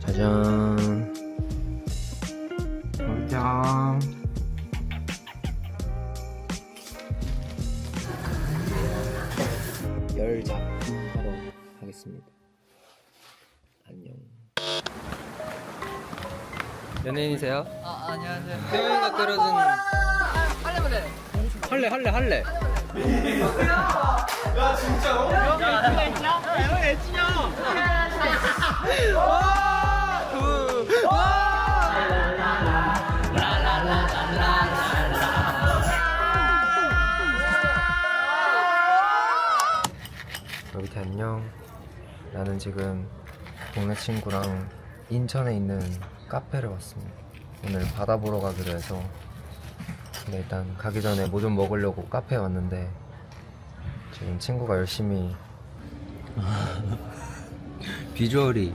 짜잔. 짠. 열 작품하러 가겠습니다. 안녕. 연예인이세요? 아, 안녕하세요. 태연이가 끓여준 할래. 여기 안녕. 나는 지금 동네 친구랑 인천에 있는 카페를 왔습니다. 오늘 바다 보러 가기로 해서. 근데 일단 가기 전에 뭐 좀 먹으려고 카페에 왔는데 지금 친구가 열심히 비주얼이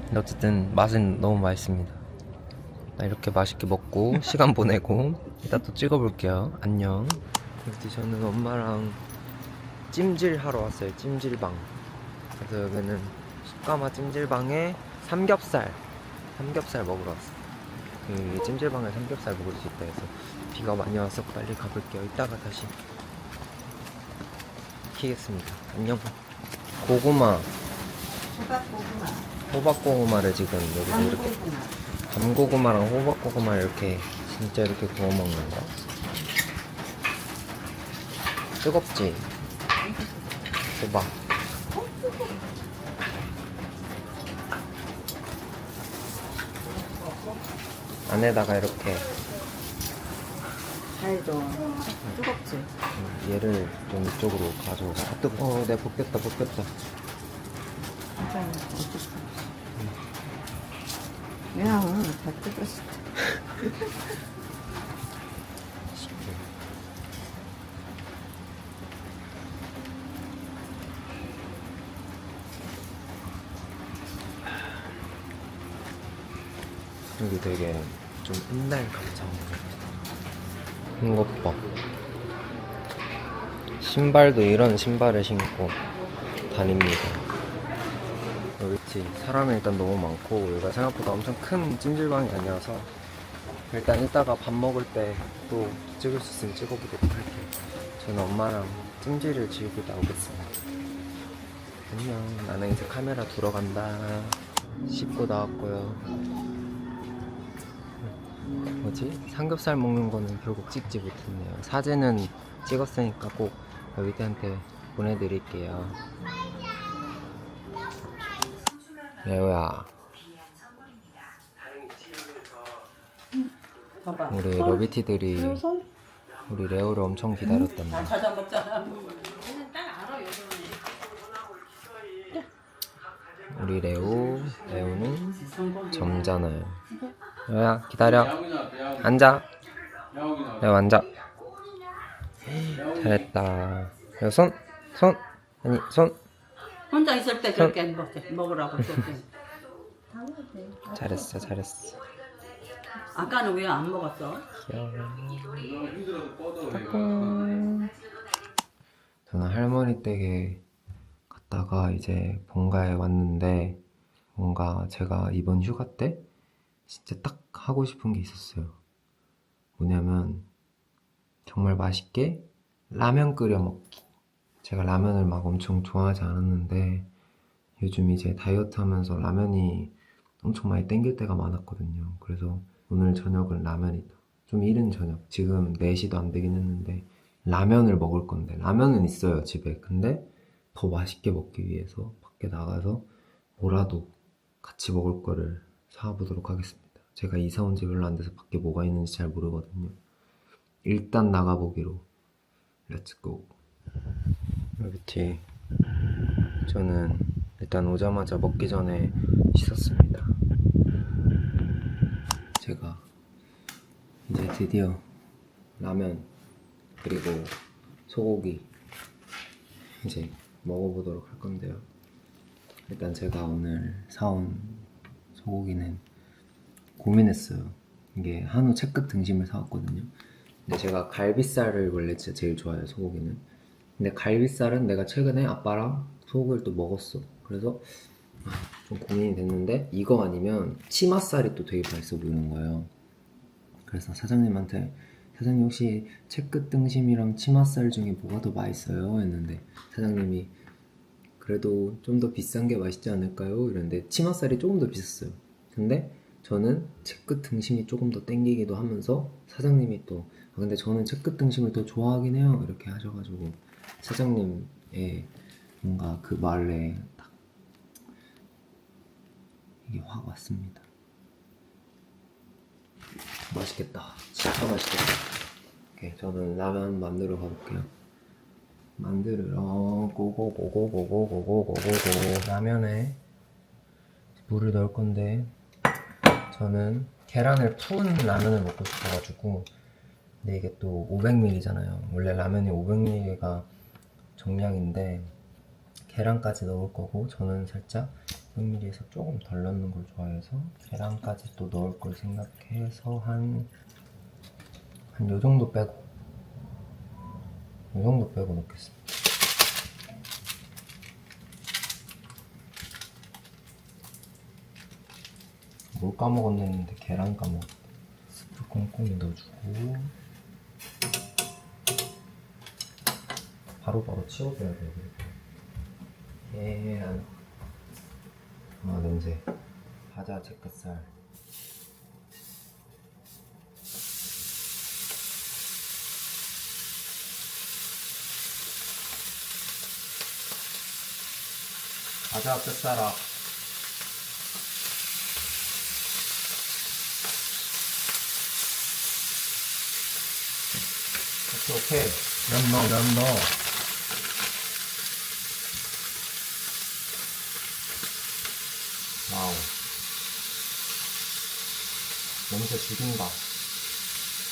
근데 어쨌든 맛은 너무 맛있습니다. 나 이렇게 맛있게 먹고 시간 보내고 이따 또 찍어볼게요. 안녕. 여기 저는 엄마랑 찜질 하러 왔어요. 찜질방. 그래서 여기는 식가마 찜질방에 삼겹살 먹으러 왔어요. 그 찜질방에 삼겹살 먹을 수 있다 해서 비가 많이 와서 빨리 가볼게요. 이따가 다시 키겠습니다. 안녕. 고구마, 호박고구마를 지금 여기서 이렇게 밤고구마랑 호박고구마를 이렇게 진짜 이렇게 구워 먹는 거. 뜨겁지? 대박. 안에다가 이렇게 살도 뜨겁지? 얘를 좀 이쪽으로 가져오자. 아, 뜨거워. 내가 벗겼다. 괜찮아. 야, 다 뜨거웠어. 여기 되게 좀 옛날 감성. 이것 봐. 신발도 이런 신발을 신고 다닙니다. 여기 사람이 일단 너무 많고 여기가 생각보다 엄청 큰 찜질방이 아니어서 일단 이따가 밥 먹을 때 또 찍을 수 있으면 찍어보도록 할게요. 저는 엄마랑 찜질을 즐기고 나오겠습니다. 안녕. 나는 이제 카메라 들어간다. 씻고 나왔고요. 뭐지? 삼겹살 먹는 거는 결국 찍지 못했네요. 사진은 찍었으니까 꼭 여기한테 보내드릴게요. 레오야, 봐봐. 우리 러비티들이 우리 레오를 엄청 기다렸단다. 자자 먹잖아. 우리 레오는 점잖아요. 레오야, 기다려. 앉아. 레오 앉아. 잘했다. 레오 손. 아니 손. 혼자 있을 때 저렇게 먹으라고. 잘했어. 아까는 왜 안 먹었어? 귀여워. 저는 할머니 댁에 갔다가 이제 본가에 왔는데 뭔가 제가 이번 휴가 때 진짜 딱 하고 싶은 게 있었어요. 뭐냐면 정말 맛있게 라면 끓여 먹기. 제가 라면을 막 엄청 좋아하지 않았는데 요즘 이제 다이어트 하면서 라면이 엄청 많이 땡길 때가 많았거든요. 그래서 오늘 저녁은 라면이다. 좀 이른 저녁. 지금 4시도 안 되긴 했는데 라면을 먹을 건데 라면은 있어요 집에. 근데 더 맛있게 먹기 위해서 밖에 나가서 뭐라도 같이 먹을 거를 사와보도록 하겠습니다. 제가 이사 온 지 별로 안 돼서 밖에 뭐가 있는지 잘 모르거든요. 일단 나가보기로. 렛츠고. 여기티. 저는 일단 오자마자 먹기 전에 씻었습니다. 제가 이제 드디어 라면 그리고 소고기 이제 먹어보도록 할 건데요. 일단 제가 오늘 사온 소고기는 고민했어요. 이게 한우 채끝 등심을 사왔거든요. 근데 제가 갈비살을 원래 진짜 제일 좋아해요, 소고기는. 근데 갈비살은 내가 최근에 아빠랑 속을 또 먹었어. 그래서 좀 고민이 됐는데 이거 아니면 치맛살이 또 되게 맛있어 보이는 거예요. 그래서 사장님한테 사장님 혹시 채끝 등심이랑 치맛살 중에 뭐가 더 맛있어요? 했는데 사장님이 그래도 좀 더 비싼 게 맛있지 않을까요? 이랬는데 치맛살이 조금 더 비쌌어요. 근데 저는 채끝 등심이 조금 더 땡기기도 하면서 사장님이 또 근데 저는 채끝 등심을 더 좋아하긴 해요. 이렇게 하셔가지고 사장님의 뭔가 그 말에 딱 이게 확 왔습니다. 맛있겠다. 진짜 맛있겠다. 오케이, 저는 라면 만들어 가볼게요. 만들으러 고고고고고고고고고고 라면에 물을 넣을 건데 저는 계란을 푼 라면을 먹고 싶어가지고 근데 이게 또 500ml잖아요. 원래 라면이 500ml가 정량인데 계란까지 넣을 거고 저는 살짝 500ml에서 조금 덜 넣는 걸 좋아해서 계란까지 또 넣을 걸 생각해서 한 요 정도 빼고 요 정도 빼고 넣겠습니다. 뭘 까먹었는데 계란 까먹었다. 스프 꼼꼼히 넣어주고 바로바로 치워줘야 돼요. 계란 냄새 과자 채끝살 과자 끝자락 오케이 면 넣어 와우 냄새 죽인다.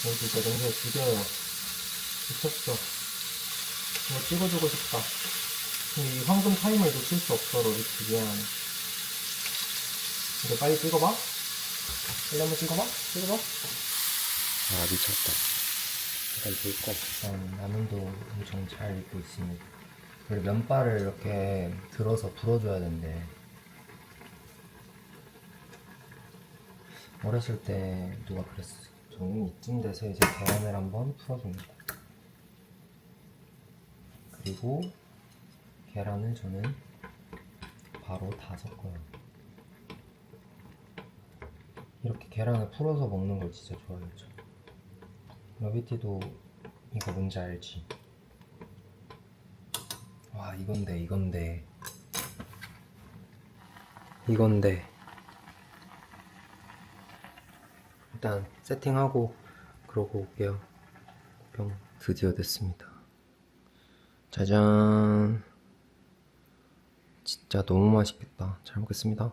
진짜 냄새 죽여요. 미쳤어. 이거 찍어주고 싶다. 근데 이 황금 타임을 놓칠 수 없어. 로비티 미안. 이거 빨리 찍어봐. 빨리 한번 찍어봐. 아 미쳤다. 일단 불 꺼. 라면도 엄청 잘 익고 있습니다. 그리고 면발을 이렇게 들어서 불어줘야 된대. 어렸을 때 누가 그랬어. 저는 이쯤 돼서 이제 계란을 한번 풀어줍니다. 그리고 계란을 저는 바로 다 섞어요. 이렇게 계란을 풀어서 먹는 걸 진짜 좋아해요. 러비티도 이거 뭔지 알지? 와 이건데 일단 세팅하고 그러고 올게요. 병 드디어 됐습니다. 짜잔. 진짜 너무 맛있겠다. 잘 먹겠습니다.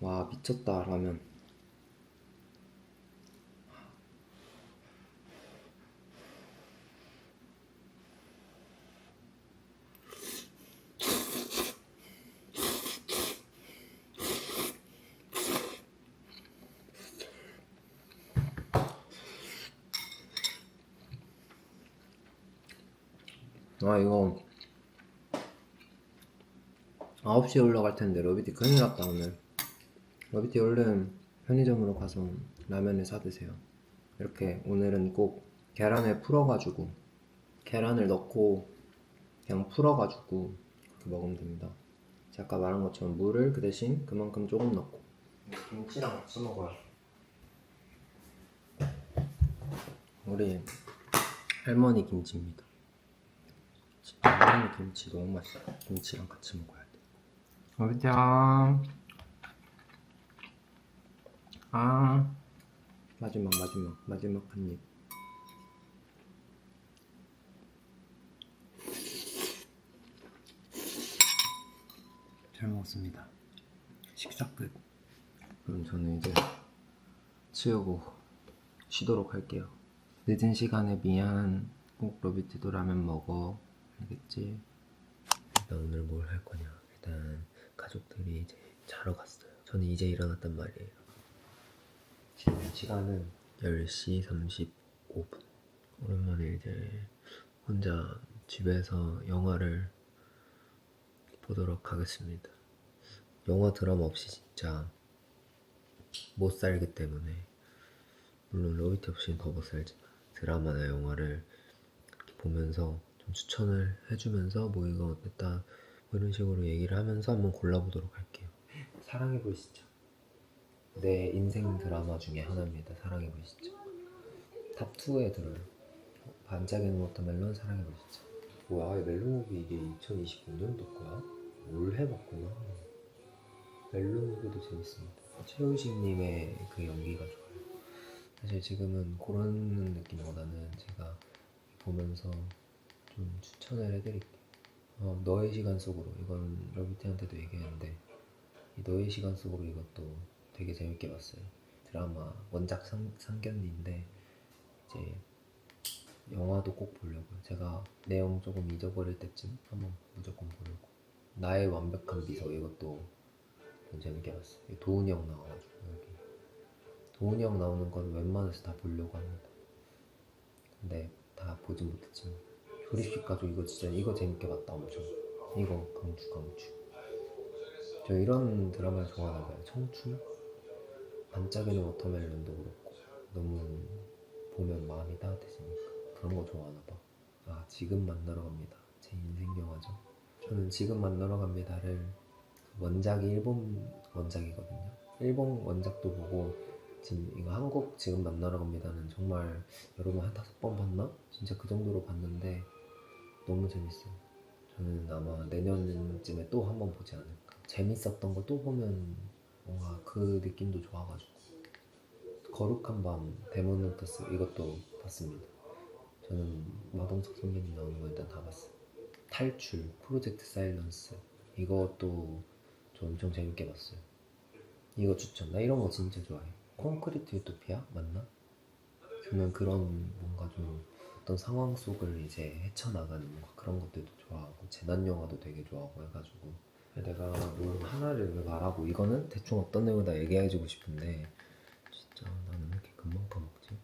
와 미쳤다 라면. 이거 9시에 올라갈 텐데 러비티 큰일 났다 오늘. 러비티 얼른 편의점으로 가서 라면을 사 드세요. 이렇게 오늘은 꼭 계란을 풀어가지고 계란을 넣고 그냥 풀어가지고 그렇게 먹으면 됩니다. 제가 아까 말한 것처럼 물을 그 대신 그만큼 조금 넣고 김치랑 같이 먹어요. 우리 할머니 김치입니다. 진짜 할머니 김치 너무 맛있어요. 김치랑 같이 먹어야 돼. 어디야? 마지막 한 입. 잘 먹었습니다. 식사 끝. 그럼 저는 이제 치우고 쉬도록 할게요. 늦은 시간에 미안. 꼭 러비티도 라면 먹어. 알겠지? 일단 오늘 뭘 할 거냐. 일단 가족들이 이제 자러 갔어요. 저는 이제 일어났단 말이에요. 지금 시간은 10시 35분. 오랜만에 이제 혼자 집에서 영화를 보도록 하겠습니다. 영화 드라마 없이 진짜 못 살기 때문에, 물론 러비티 없이는 더 못 살지만 드라마나 영화를 이렇게 보면서 좀 추천을 해주면서 뭐 이거 어땠다 뭐 이런 식으로 얘기를 하면서 한번 골라보도록 할게요. 사랑해 보시죠. 내 인생 드라마 중에 하나입니다. 사랑해 보시죠. 탑2에 들어요. 반짝이는 워터멜론, 사랑해 보시죠. 뭐야, 멜로무비 이게 2025년도 거야? 올해 봤구나. 멜로무비도 재밌습니다. 최우식님의 그 연기가 좋아요. 사실 지금은 그런 느낌보다는 제가 보면서 좀 추천을 해드릴게요. 너의 시간 속으로, 이건 러비티한테도 얘기했는데, 이 너의 시간 속으로 이것도 되게 재밌게 봤어요. 드라마 원작 상견인데 이제 영화도 꼭 보려고요. 제가 내용 조금 잊어버릴 때쯤 한번 무조건 보려고. 나의 완벽한 비서, 이것도 좀 재밌게 봤어요. 도훈이 형 나와가지고, 여기 도훈이 형 나오는 건 웬만해서 다 보려고 합니다. 근데 다 보진 못했지만 조립식 가족, 이거 진짜 이거 재밌게 봤다. 엄청 이거 강추. 저 이런 드라마를 좋아하나봐요. 청춘? 반짝이는 워터멜론도 그렇고 너무 보면 마음이 따뜻해지니까 그런 거 좋아하나봐. 아, 지금 만나러 갑니다. 제 인생 영화죠. 저는 지금 만나러 갑니다를, 원작이 일본 원작이거든요. 일본 원작도 보고 지금 이거 한국 지금 만나러 갑니다는 정말 여러분 한 5번 봤나? 진짜 그 정도로 봤는데 너무 재밌어요. 저는 아마 내년쯤에 또 한 번 보지 않을까. 재밌었던 거 또 보면 뭔가 그 느낌도 좋아가지고. 거룩한 밤, 데몬헌터스, 이것도 봤습니다. 저는 마동석 선배님 나오는 거 일단 다 봤어요. 탈출, 프로젝트 사일런스, 이것도 저 엄청 재밌게 봤어요. 이거 추천. 나 이런 거 진짜 좋아해. 콘크리트 유토피아 맞나? 저는 그런 뭔가 좀 어떤 상황 속을 이제 헤쳐나가는 뭔가 그런 것들도 좋아하고, 재난 영화도 되게 좋아하고 해가지고. 내가 뭐 하나를 왜 말하고, 이거는 대충 어떤 내용이다 얘기해주고 싶은데 진짜 나는 왜 이렇게 금방 까먹지?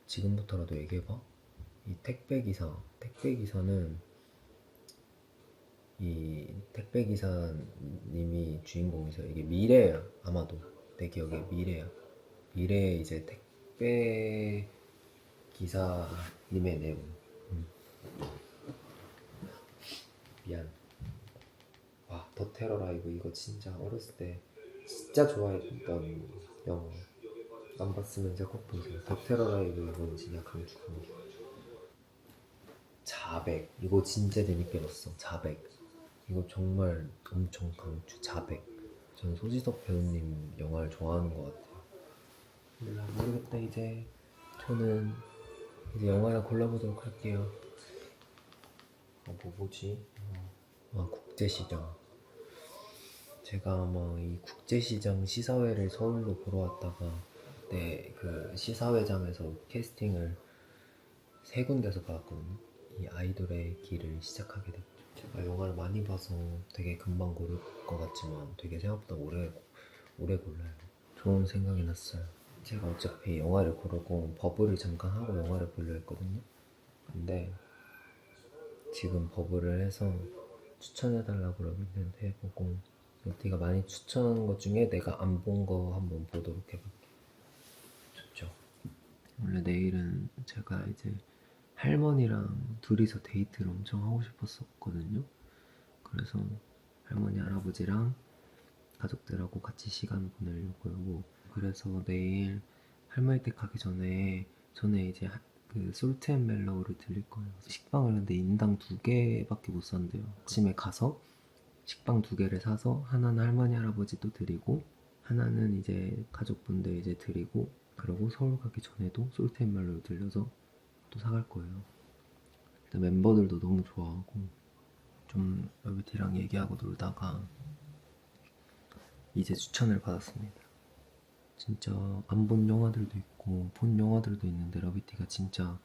지금부터라도 얘기해봐. 이 택배기사는, 이 택배기사님이 주인공이세요. 이게 미래야. 아마도 내 기억에 미래야. 미래에 이제 택배기사님의 내용. 미안. 와, 더 테러 라이브 이거 진짜 어렸을 때 진짜 좋아했던 영화. 안 봤으면 진짜 꼭 보세요. 더 테러 라이브 이건 진짜 강추. 자백, 이거 진짜 재밌게 봤어. 자백, 이거 정말 엄청 강추. 자백. 저는 소지섭 배우님 영화를 좋아하는 것 같아요. 몰라, 모르겠다. 이제 저는 이제 영화를 골라보도록 할게요. 뭐지? 국제시장. 제가 아마 이 국제시장 시사회를 서울로 보러 왔다가 그 시사회장에서 캐스팅을 3군데서 받았거든요. 이 아이돌의 길을 시작하게 됐죠. 제가 영화를 많이 봐서 되게 금방 고를 것 같지만 되게 생각보다 오래 골라요. 좋은 생각이 났어요. 제가 어차피 영화를 고르고 버블을 잠깐 하고 영화를 보려 했거든요. 근데 지금 버블을 해서 추천해달라고 러비는 해보고, 러비가 많이 추천하는 것 중에 내가 안 본 거 한번 보도록 해볼게. 좋죠? 원래 내일은 제가 이제 할머니랑 둘이서 데이트를 엄청 하고 싶었었거든요. 그래서 할머니, 할아버지랑 가족들하고 같이 시간 보내려고 하고, 그래서 내일 할머니 댁 가기 전에 이제 그 솔트앤멜로우를 들릴 거예요. 식빵을 근데 인당 2개밖에 못 산대요. 아침에 가서 식빵 2개를 사서 하나는 할머니 할아버지도 드리고 하나는 이제 가족분들 이제 드리고, 그리고 서울 가기 전에도 솔트앤멜로우 들려서 또 사갈 거예요. 일단 멤버들도 너무 좋아하고, 좀 러비티랑 얘기하고 놀다가 이제 추천을 받았습니다. 진짜 안 본 영화들도 있고 본 영화들도 있는데 러비티가 진짜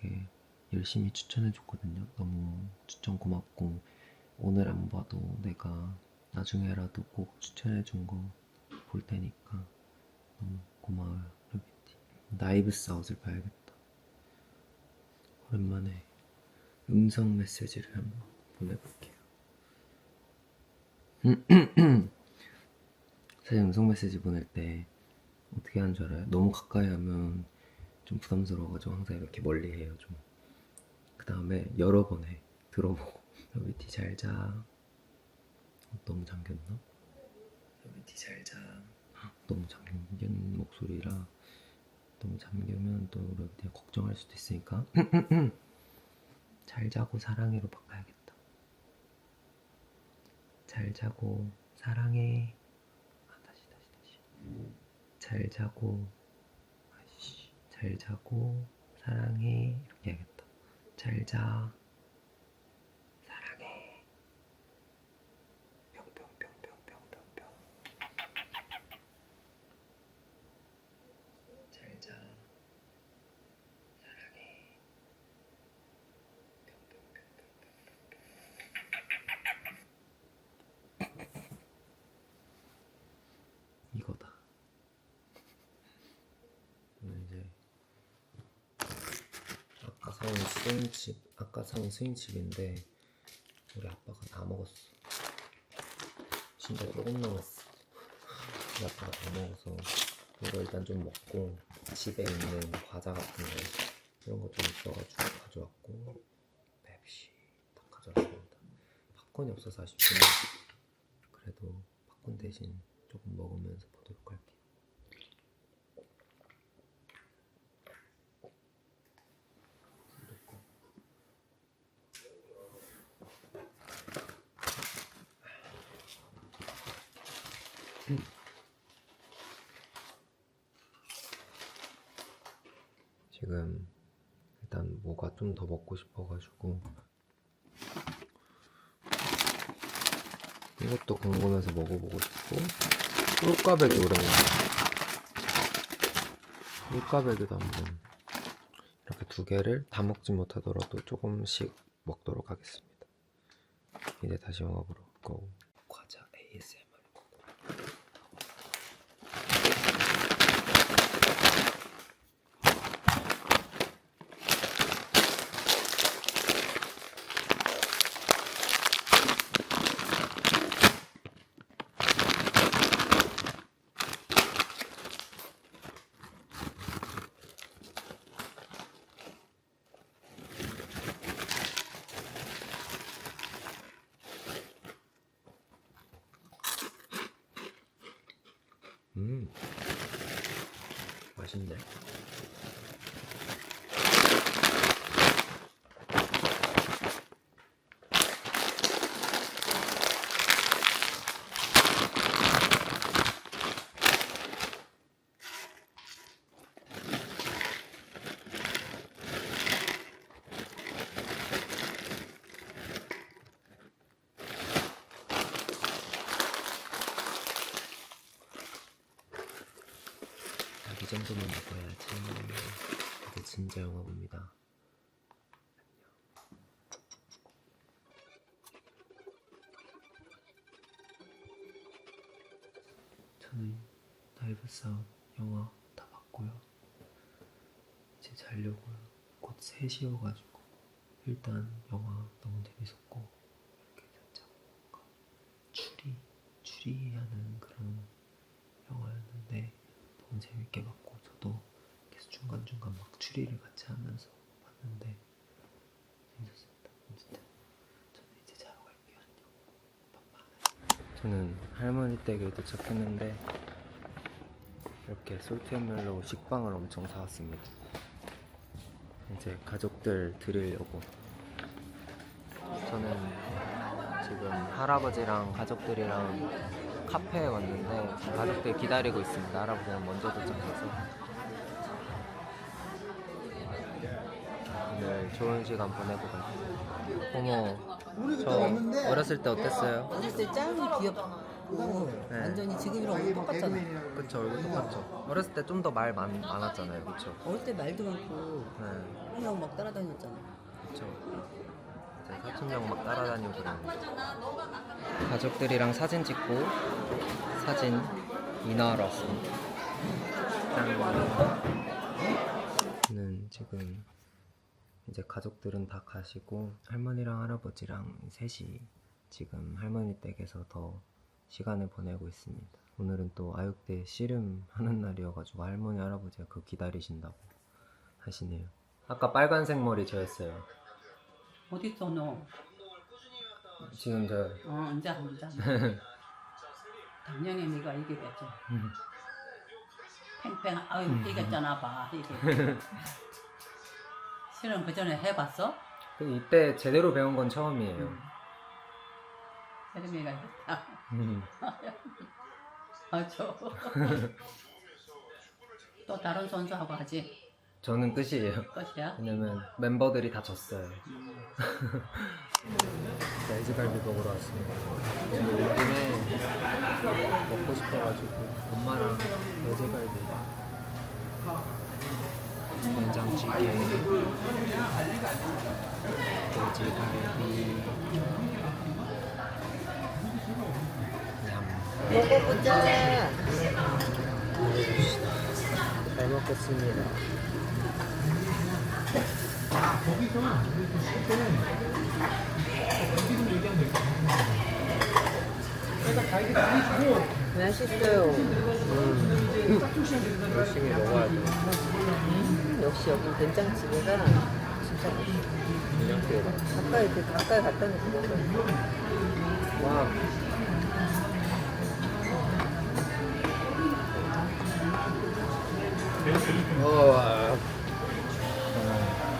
되게 열심히 추천해줬거든요. 너무 추천 고맙고, 오늘 안 봐도 내가 나중에라도 꼭 추천해준 거 볼 테니까 너무 고마워요, 러비티. 나이브스 아웃을 봐야겠다. 오랜만에 음성 메시지를 한번 보내볼게요. 사실 음성 메시지 보낼 때 어떻게 하는 줄 알아요? 너무 가까이 하면 좀 부담스러워가지고 항상 이렇게 멀리 해요 좀. 그 다음에 여러 번 해. 들어보고 여비티 잘자. 너무 잠겼나? 여비티 잘자. 너무 잠긴 목소리라 너무 잠기면 또 여비티가 걱정할 수도 있으니까 잘 자고 사랑해로 바꿔야겠다. 잘 자고 사랑해. 다시. 잘 자고 잘 자고 사랑해 이렇게 해야겠다. 잘 자. 사랑해. 뿅뿅뿅뿅뿅뿅뿅. 잘 자. 사랑해. 이거다. 오늘 이제 아까 사온 스윙칩인데 우리 아빠가 다 먹었어. 진짜 조금 남았어. 우리 아빠가 다 먹어서 이거 일단 좀 먹고 집에 있는 과자 같은 거 이런 거 좀 있어가지고 가져왔고 펩시 다 가져왔습니다. 팝콘이 없어서 아쉽지만 그래도 팝콘 대신 조금 먹으면서 보도록 할게요. 지금 일단 뭐가 좀 더 먹고 싶어가지고 이것도 궁금해서 먹어보고 싶고 꿀꽈배기 오랜만에 꿀꽈배기도 한번 이렇게 두 개를 다 먹지 못하더라도 조금씩 먹도록 하겠습니다. 이제 다시 먹어보러 고. 과자 ASMR. 맛있네. 이 정도만 먹어야지. 이게 진짜 영화입니다. 저는 다이브 사운 영화 다 봤고요. 이제 자려고요. 곧 3시여가지고 일단 영화 너무 재밌었고 이렇게 살짝 뭔가 추리하는 그런 영화였는데 너무 재밌게 봤고 저도 계속 중간중간 막 추리를 같이 하면서 봤는데 재밌었습니다. 어쨌든 저는 이제 자러 갈게요. 안녕. 저는 할머니 댁에 도착했는데 이렇게 솔트앤멜로 식빵을 엄청 사왔습니다. 이제 가족들 드리려고. 저는 지금 할아버지랑 가족들이랑 카페에 왔는데 지금 가족들 기다리고 있습니다. 할아버지는 먼저 도착해서 오늘 좋은 시간 보내고 갈게요. 어머, 저 어렸을 때 어땠어요? 어렸을 때 짱이 귀엽고 네. 완전히 지금이랑 얼굴 똑같잖아. 그쵸, 얼굴 똑같죠? 어렸을 때 좀 더 말 많았잖아요, 그쵸? 어릴 때 말도 많고 네, 그냥 막 따라다녔잖아. 그쵸. 이제 사촌형 막 따라다니고 그러는데 가족들이랑 사진 찍고 사진 인화하러 왔습니다. 저는 지금 이제 가족들은 다 가시고 할머니랑 할아버지랑 셋이 지금 할머니 댁에서 더 시간을 보내고 있습니다. 오늘은 또 아육대 씨름 하는 날이어가지고 할머니 할아버지가 그거 기다리신다고 하시네요. 아까 빨간색 머리 저였어요. 어디 있어 너? 지금 저 앉아. 당연히 네가 이기겠지. 팽팽 아유 이겼잖아 봐 이게. 실은 그 전에 해봤어? 이때 제대로 배운 건 처음이에요. 세림이가 이겼다. 음. 맞아. 또 다른 선수하고 하지? 저는 끝이에요. 끝이야? 왜냐면 멤버들이 다 졌어요. 돼지갈비 먹으러 왔습니다. 지금 온 김에 먹고 싶어가지고 엄마랑 돼지갈비, 된장찌개, 돼지갈비, 냠. 먹어보자. 잘 먹겠습니다. 맛있어요. 열심히 먹어야 돼. 역시 여기 된장찌개가 진짜 맛있어. 된장찌개가. 가까이 갖다 놓고 먹어요. 와. 저는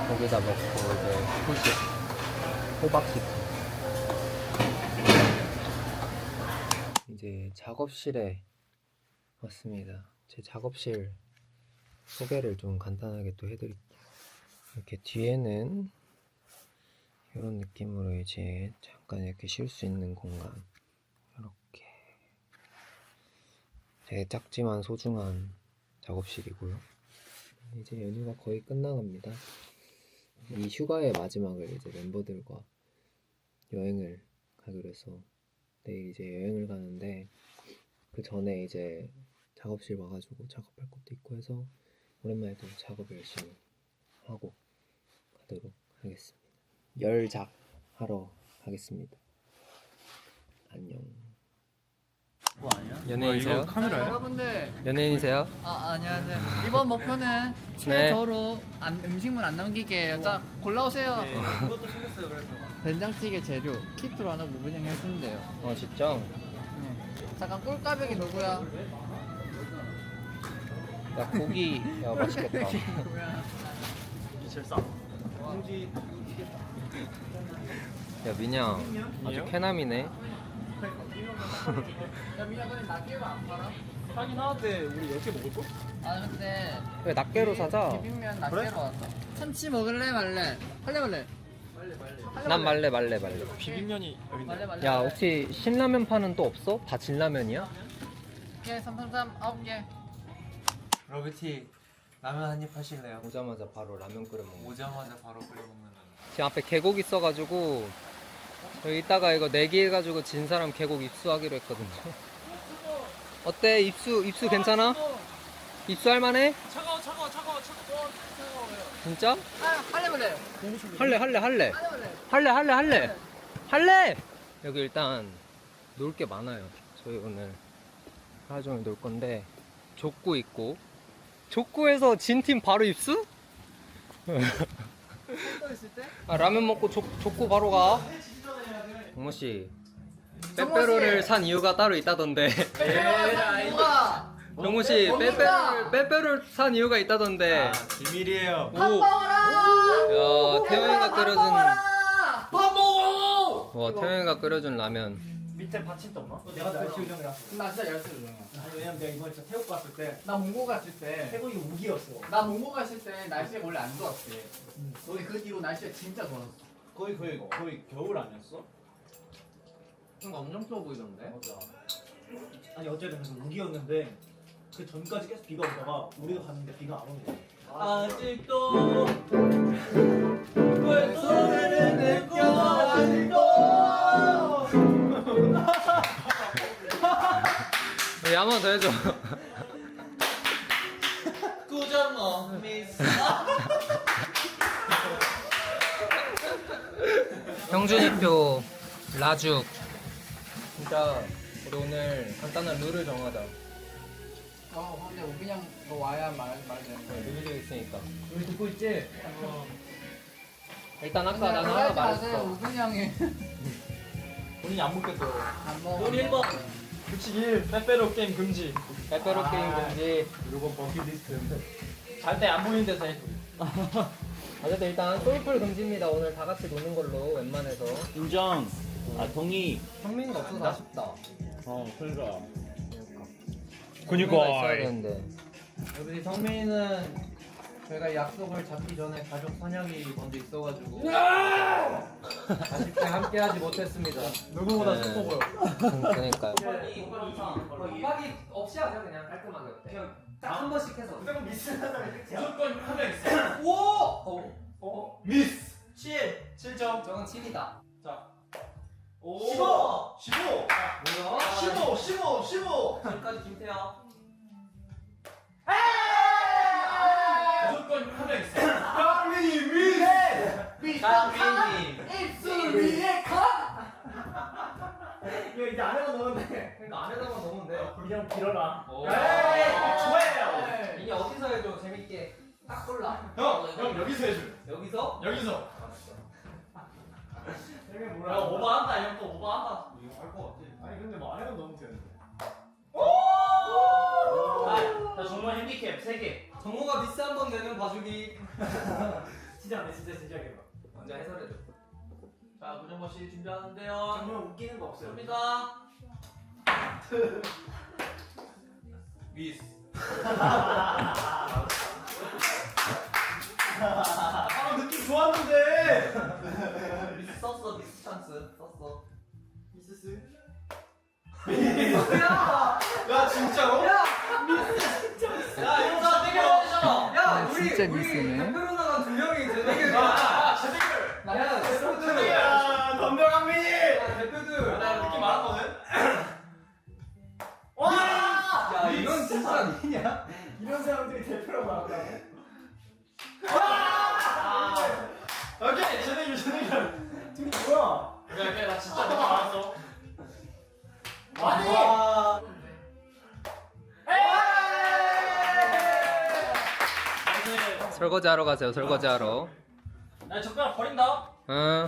거기다 먹고 이제 후식, 호박식. 이제 작업실에 왔습니다. 제 작업실 소개를 좀 간단하게 또 해드릴게요. 이렇게 뒤에는 이런 느낌으로 이제 잠깐 이렇게 쉴 수 있는 공간. 이렇게 되게 작지만 소중한 작업실이고요. 이제 연휴가 거의 끝나갑니다. 이 휴가의 마지막을 이제 멤버들과 여행을 가기로 해서 내일 이제 여행을 가는데 그 전에 이제 작업실 와가지고 작업할 것도 있고 해서 오랜만에 또 작업 열심히 하고 가도록 하겠습니다. 열작 하러 가겠습니다. 안녕. 뭐 아니야? 연예인이세요? 여러분들 연예인이세요? 안녕하세요. 이번 목표는 최저로 음식물 안 남기게. 자 골라오세요. 이것도 생겼어요. 그래서 된장찌개 재료 키트로 하나 무분양 해준대요. 진짜? 잠깐 꿀까백이 누구야? 야 고기 야 맛있겠다. 누구야? 기철사. 홍지 야 민영 아주 쾌남이네. 야 미야 근데 낱개로 안 팔아? 하긴 하는데 우리 10개 먹을 걸? 아 근데 왜 낱개로 사자? 비빔면 낱개로 왔다. 참치 먹을래 말래? 할래? 난 말래. 비빔면이 여기 있네. 말래. 야 혹시 신라면 파는 또 없어? 다 진라면이야? 오케이 333 9개. 러브티 라면 한 입 하실래요? 오자마자 바로 라면 끓여 먹는. 오자마자 바로 끓여 먹는 라면. 지금 앞에 계곡 있어가지고 여기 이따가 이거 내기해가지고 진 사람 계곡 입수하기로 했거든요. 어때? 입수 괜찮아? 입수할 만해? 차가워. 진짜? 할래 말래? 할래! 여기 일단 놀 게 많아요. 저희 오늘 하루 종일 놀 건데 족구 있고 족구에서 진 팀 바로 입수? 또 있을 때? 라면 먹고 족구 바로 가. 정모씨 빼빼로를 산 이유가 따로 있다던데. 누가? 정모씨 빼빼로를 산 이유가 있다던데. 비밀이에요. 오. 야 태영이가 끓여준 밥 먹어! 와 태영이가 끓여준 라면. 밑에 받침대 없나? 내가 날씨 요정이라. 나 진짜 열심히 해. 아니 왜냐면 내가 이번에 진짜 태국 갔을 때 나 몽고 갔을 때, 태국이 우기였어. 나 몽고 갔을 때 날씨가 원래 안 좋았대. 너네 그 뒤로 날씨가 진짜 좋았어. 거의 겨울 아니었어? 뭔가 엄청 추워 보이던데? 맞아. 아니 어쨌든 그래서 우기였는데 그 전까지 계속 비가 오다가 우리가 갔는데 비가 안 오는 거야. 아직도 왜 소리를 느껴 아직도 한번 더 해줘. 꾸정어 미스 형준이표 라죽 진짜 우리 오늘 간단한 룰을 정하자. 근데 우빈이 형너 와야 말돼. 룰이 있으니까. 우리 듣고 있지? 일단 아까 나는 하나 말했어. 우빈이 형이 본인이 안 먹겠어. 안 먹어. 우리 1번 규칙 1 빼빼로 게임 금지. 빼빼로 게임 금지. 이거 버킷리스트. 잘 때 안 보이는 데서 해. 어쨌든 일단 솔플 금지입니다. 오늘 다 같이 노는 걸로 웬만해서. 인정. 아 동의. 현민이가 없어서 아쉽다. 그러니까. 현민이가 있어야 되는데. 우리 성민이는 저희가 약속을 잡기 전에 가족 선약이 먼저 있어가지고 아쉽게 함께하지 못했습니다. 누구보다 슬퍼 보여. 그러니까요. 음악이 없이 하자 그냥 깔끔하게 어때? 딱 한 번씩 해서. 무조건 미스하다는 끝이야. 무조건 하나 있어. 오! 미스. 7점. 저건 7이다. 자. 15! 15. 뭐야? 15. 지금까지 김태형. 무조건 하나 있어. 강민이 미스. 강빈님. 입술 위에 컷. 이거 이제 안에다 넣으면 그러니까 안에다가 넣으면 돼. 그냥 길어라. 오. 좋아요. 이게 어디서 해줘 재밌게. 딱 골라. 형 여기서 해줘. 여기서? 여기서. 이게 뭐야? 오버한다 이런 거 오버한다. 이거 할것 같아. 아니 근데 뭐 안에다 넣으면 되는데. 나 정말 핸디캡 3개. 정모가 미스 한 번 내는 봐주기. 진짜 안 돼, 진짜 해봐. 먼저 해설해줘. 자 구정모 씨 준비하는데요. 정말 웃기는 거 없어요. 갑니다. 미스. 아 느낌 좋았는데. 미스 썼어 미스 찬스 썼어. 미스스. 야 진짜로? 야 이거 다 대결하잖아. 야 우리 진짜 미스네. 대표로 나간 2명이 대결이야. 재대결. 야 대표들. 야 덤벼강민이. 대표들. 나 느낌 많았거든. 야 이건 진짜 아니냐? 이런 사람들이 대표로 나왔다고? 오케이 재대결. 둘이 뭐야? 그래 나 진짜 느낌 많았어. 아니. 설거지 하러 가세요. 설거지 하러. 나 젓가락 버린다. 응.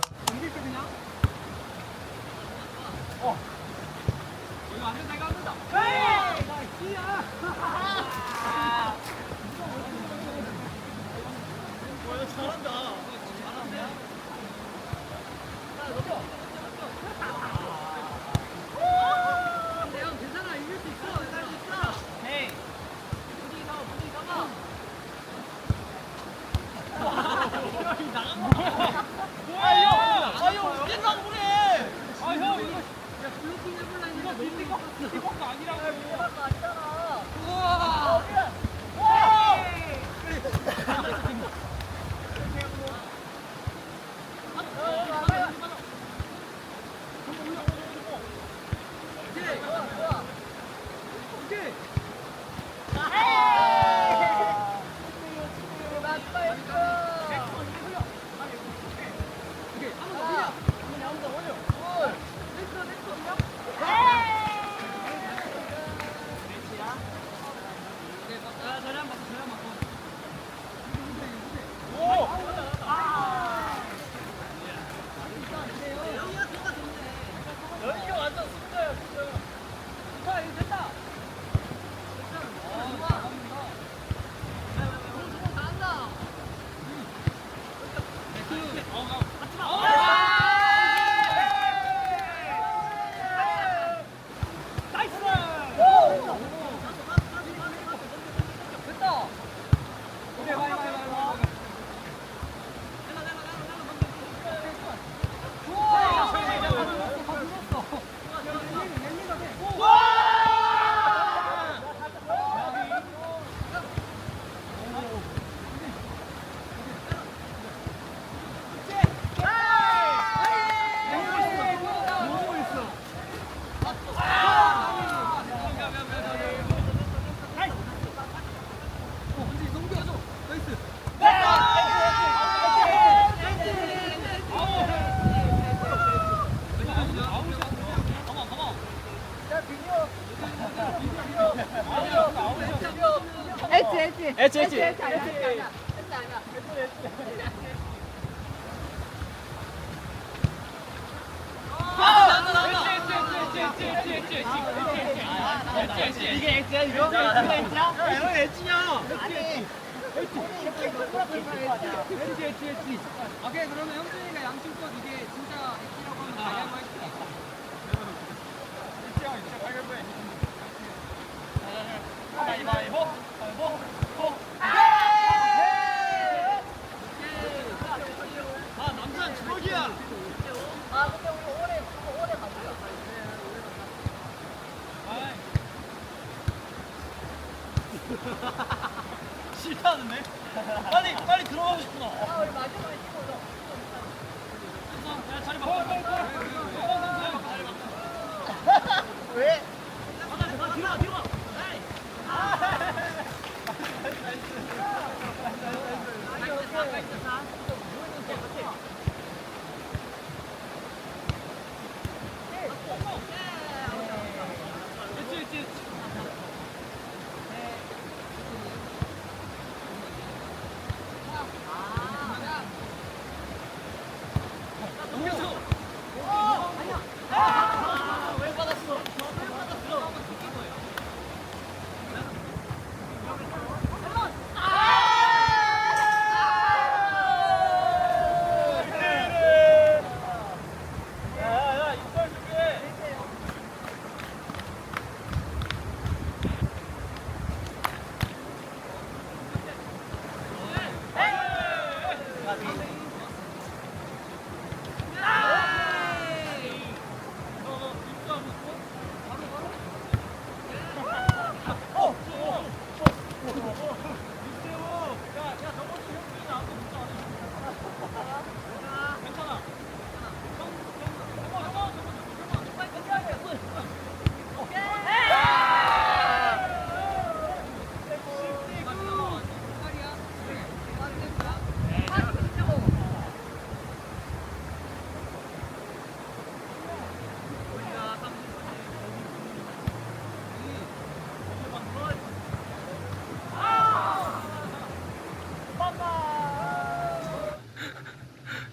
오케이 그러면 형준이가 양심껏 이게 진짜 X라고 하면 가위바위보 할게. 싫다는데? 빨리 들어가고 싶구나. 야, 자리 바꿔. 왜? 뒤로 가.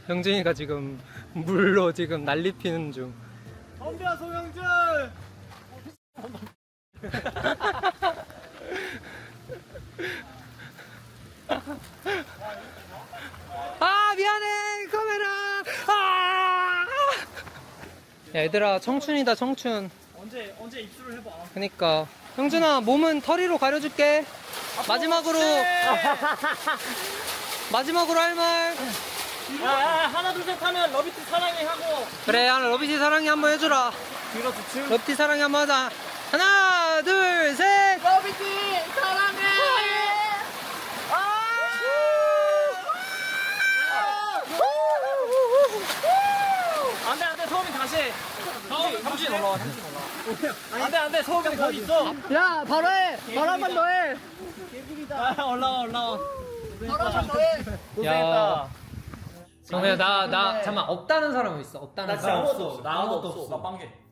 형준이가 지금 물로 지금 난리 피는 중. 덤벼 소영준. 아 미안해 카메라. 아! 야, 얘들아 청춘이다 청춘. 언제 입술을 해봐. 그니까 형준아 몸은 털이로 가려줄게. 마지막으로 마지막으로 할 말. 야, 하나 둘 셋 하면 러비티 사랑해 하고. 그래 하나 러비티 사랑해 한번 해주라. 뒤로 두층. 러비티 사랑해 한번 하자. 하나 둘 셋. 러비티 사랑해. 안돼 소음이 다시 해. 삼진 올라와. 안돼 소음이 거기 있어. 야 바로 해. 바로 한 번 더 해. 올라와. 바로 한 번 더 해. 고생했다. 정우야 나 잠깐 없다는 사람은 있어. 없다는 사람. 없어. 나 아무것도 없어. 나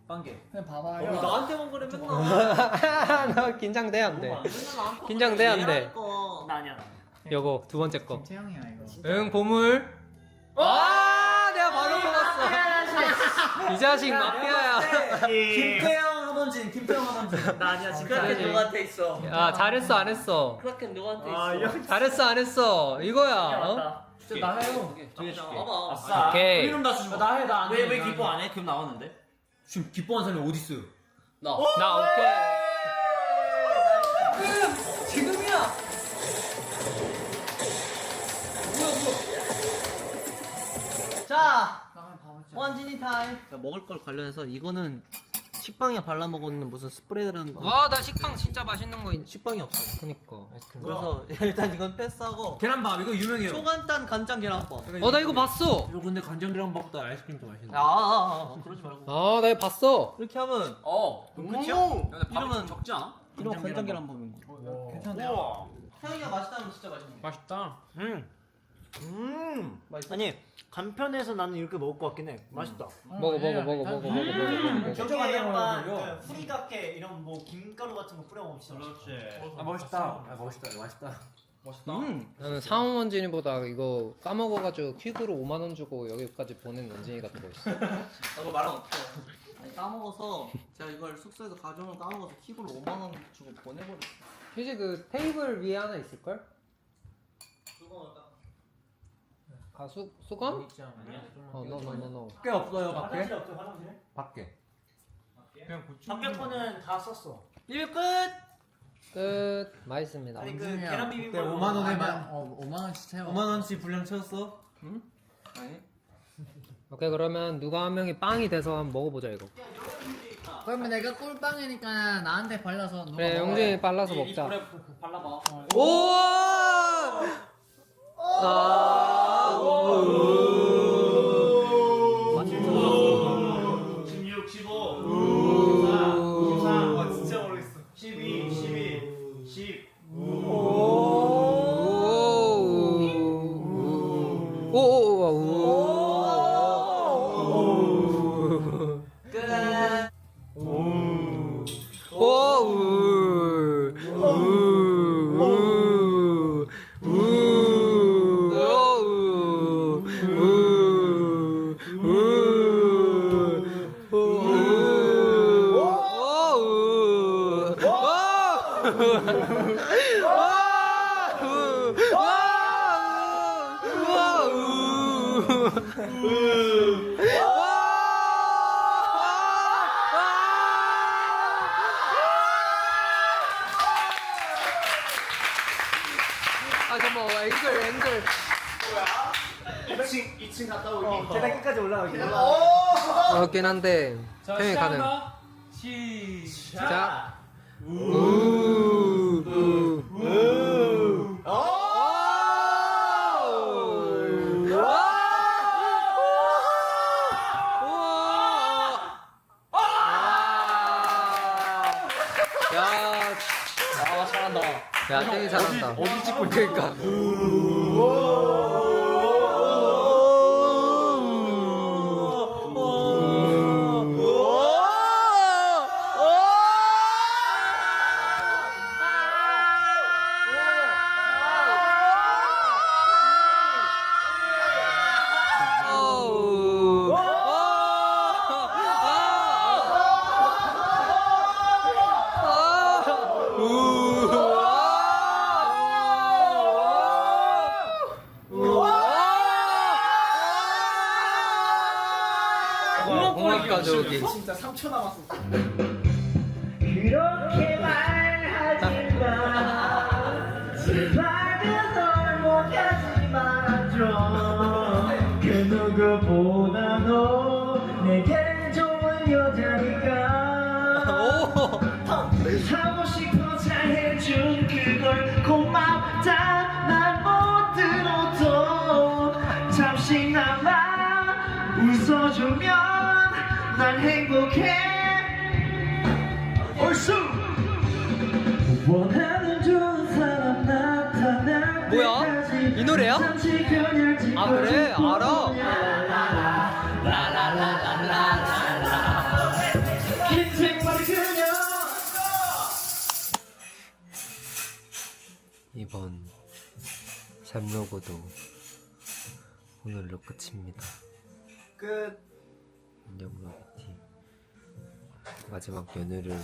빵개. 그냥 봐봐. 왜 나한테만 그래 맨날. 너 긴장돼 안 돼. 긴장돼 안 돼. 나 아니야. 요거 두 번째 거. 채영이야 이거. 응 보물. 아 내가 바로 뽑았어. 이 자식 마피아야. 김태형 하던지. 나 아니야. 그렇게 누구한테 있어? 야 잘했어 안 했어. 그렇게 누구한테 있어? 잘했어 안 했어. 이거야. 어? 나 해요. 봐봐. 아싸. 오케이. 이름 다 주지 마. 나 해. 나 안 해. 왜 기뻐 안 해? 기억 나왔는데? 지금 기뻐하는 사람이 어디 있어요? 나 오케이. 지금이야. 자, 원진이 타임. 먹을 걸 관련해서 이거는 식빵에 발라 먹는 무슨 스프레드라는 거. 와 나 식빵 진짜 맛있는 거 있. 식빵이 없어. 그니까. 그래서 일단 이건 패스하고 계란밥 이거 유명해요. 초간단 간장 계란밥. 어 나 이거 봤어. 이거 근데 간장 계란밥보다 아이스크림 더 맛있네. 그러지 말고. 아 나 이거 봤어. 이렇게 하면 끝이야? 이러면 적지 않아? 이러면 간장 계란밥인 거. 괜찮네요. 태영이가 맛있다면 진짜 맛있네. 맛있다. 아니 간편해서 나는 이렇게 먹을 것 같긴 해. 맛있다. 먹어. 저쪽에 약간 그 후리가케 이런 뭐 김가루 같은 거 뿌려 먹읍시다. 그렇지. 맛있다. 맛있다. 멋있다. 나는 사온 원진이보다 이거 까먹어가지고 퀵으로 5만 원 주고 여기까지 보낸 원진이가 더 멋있어. 나도 말은 없어. 아니 까먹어서 제가 이걸 숙소에서 가져오면 까먹어서 킥으로 5만 원 주고 보내버렸어. 휴지 그 테이블 위에 하나 있을걸? 아 수건? 노노노노. 꽤 없어요 화장실 없죠 화장실에? 밖에. 밖에 거는 다 썼어. 리뷰 끝. 끝. 맛있습니다. 아니 그 계란 비빔밥 5만 원에만 5만 원씩 채워. 5만 원씩 분량 채웠어? 아니. 오케이 그러면 누가 한 명이 빵이 돼서 한번 먹어보자 이거. 그러면 내가 꿀빵이니까 나한테 발라서 너가 그래 먹어. 영진이 발라서 이 먹자. 불에 발라봐. 오! 아! 16, 15, 14, 13, 진짜 모르겠어. 12, 12, 10. 아 잠깐만 앵글 2층 갔다 오기. 계단 끝까지 올라가기. 어렵긴 한데 형이 가능. 시작. 야, 땡이 잘한다. 어디 찍고 있으니까. 공합 가져오기. 진짜 3초 남았어. 그렇게 말하지 마. 제발 그걸 못하지 말아줘. 그 누구보다도 내겐 좋은 여자니까. 사고 싶어 잘해준 그걸 고맙다 난 못 들어도 잠시나마 웃어주면 난 행복해. 얼쑤 원하는 좋은 사람 나타날 뭐야? 때까지 이 노래야? 잠시 그녀를 아 그래? 알아. 긴 생활 그녀. 이번 샘로그도 오늘로 끝입니다. 끝. 안녕 로비티. 마지막 연휴를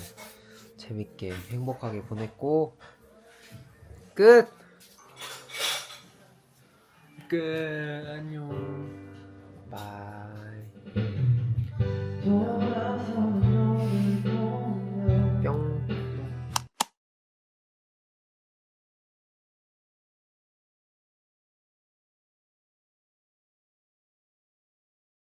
재밌게 행복하게 보냈고 끝. 끝. 안녕. 바이. 또